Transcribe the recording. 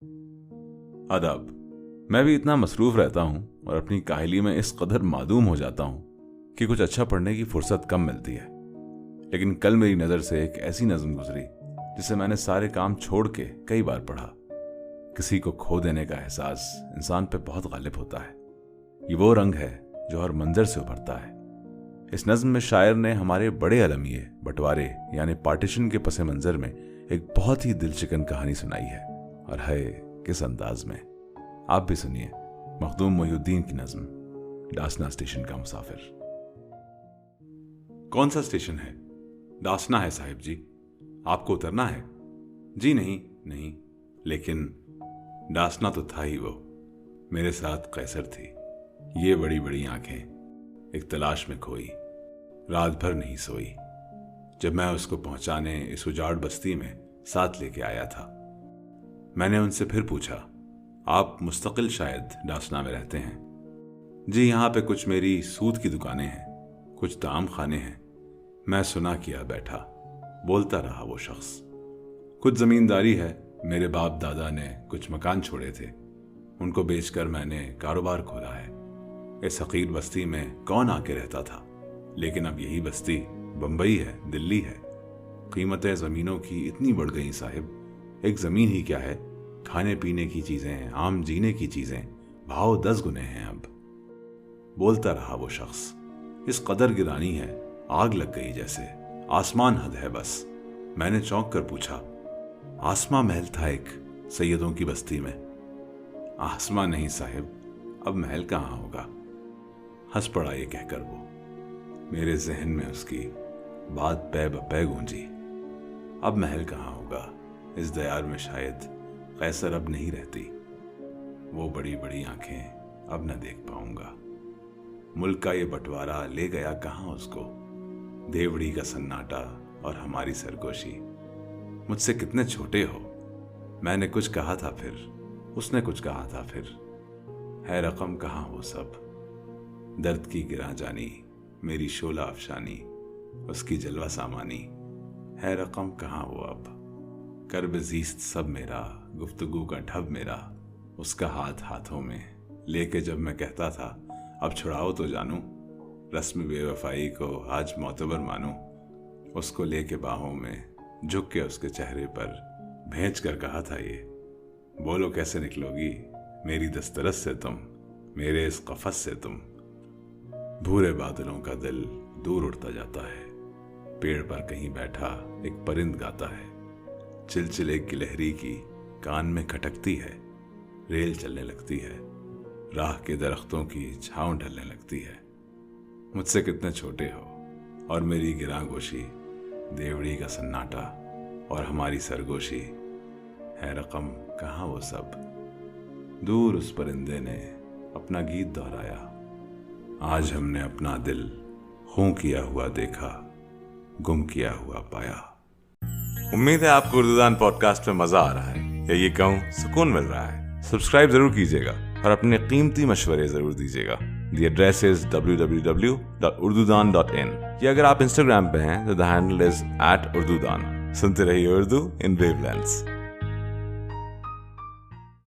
आदाब। मैं भी इतना मसरूफ रहता हूँ और अपनी काहली में इस कदर मादूम हो जाता हूँ कि कुछ अच्छा पढ़ने की फुर्सत कम मिलती है। लेकिन कल मेरी नज़र से एक ऐसी नज़म गुजरी जिसे मैंने सारे काम छोड़ के कई बार पढ़ा। किसी को खो देने का एहसास इंसान पे बहुत गालिब होता है। ये वो रंग है जो हर मंजर से उभरता है। इस नज़म में शायर ने हमारे बड़े अलमिए बंटवारे यानी पार्टीशन के पस मंजर में एक बहुत ही दिलचिकन कहानी सुनाई है, और है किस अंदाज में। आप भी सुनिए मखदूम मोहिउद्दीन की नज़म डासना स्टेशन का मुसाफिर। कौन सा स्टेशन है? डासना है साहिब जी। आपको उतरना है? जी नहीं, लेकिन डासना तो था ही वो। मेरे साथ कैसर थी, ये बड़ी बड़ी आंखें एक तलाश में खोई, रात भर नहीं सोई। जब मैं उसको पहुंचाने इस उजाड़ बस्ती में साथ लेके आया था, मैंने उनसे फिर पूछा, आप मुस्तकिल शायद डासना में रहते हैं? जी, यहाँ पे कुछ मेरी सूद की दुकानें हैं, कुछ दाम खाने हैं। मैं सुना किया बैठा, बोलता रहा वो शख्स। कुछ जमींदारी है, मेरे बाप दादा ने कुछ मकान छोड़े थे, उनको बेचकर मैंने कारोबार खोला है। इस हकीर बस्ती में कौन आके रहता था, लेकिन अब यही बस्ती बंबई है, दिल्ली है। कीमतें ज़मीनों की इतनी बढ़ गई साहिब, एक ज़मीन ही क्या है, खाने पीने की चीज़ें, आम जीने की चीज़ें, भाव 10 गुने हैं अब। बोलता रहा वो शख्स। इस कदर गिरानी है, आग लग गई जैसे, आसमान हद है बस। मैंने चौंक कर पूछा, आसमां महल था एक सैयदों की बस्ती में? आसमां नहीं साहिब, अब महल कहाँ होगा। हंस पड़ा ये कहकर वो। मेरे जहन में उसकी बात पै बपै गूंजी। अब महल कहाँ होगा, इस दयार में शायद कैसर अब नहीं रहती। वो बड़ी बड़ी आंखें अब न देख पाऊंगा। मुल्क का ये बंटवारा ले गया कहाँ उसको। देवड़ी का सन्नाटा और हमारी सरगोशी। मुझसे कितने छोटे हो। मैंने कुछ कहा था, फिर उसने कुछ कहा था, फिर है रकम कहाँ वो सब। दर्द की गिरा जानी, मेरी शोला अफशानी, उसकी जलवा सामानी, है रकम कहाँ वो अब। कर्ब ज़ीस्त सब मेरा, गुफ्तगू का ढब मेरा, उसका हाथ हाथों में लेके जब मैं कहता था, अब छुड़ाओ तो जानूं, रस्म बेवफाई को आज मोतबर मानूं। उसको लेके बाहों में झुक के उसके चेहरे पर भेंच कर कहा था ये, बोलो कैसे निकलोगी मेरी दस्तरस से तुम, मेरे इस कफस से तुम। भूरे बादलों का दिल दूर उड़ता जाता है, पेड़ पर कहीं बैठा एक परिंद गाता है। चिलचिले की लहरी की कान में खटकती है, रेल चलने लगती है, राह के दरख्तों की छांव ढलने लगती है। मुझसे कितने छोटे हो, और मेरी गिरांगोशी, देवड़ी का सन्नाटा और हमारी सरगोशी, है रकम कहाँ वो सब। दूर उस परिंदे ने अपना गीत दोहराया, आज हमने अपना दिल खूं किया हुआ देखा, गुम किया हुआ पाया। उम्मीद है आपको उर्दूदान पॉडकास्ट में मजा आ रहा है, या ये कहूँ सुकून मिल रहा है। सब्सक्राइब जरूर कीजिएगा और अपने कीमती मशवरे जरूर दीजिएगा। The address is www.urdudan.in। या अगर आप इंस्टाग्राम पे हैं तो द हैंडल इज @urdudan। सुनते रहिए उर्दू इन वेवलेंथ्स।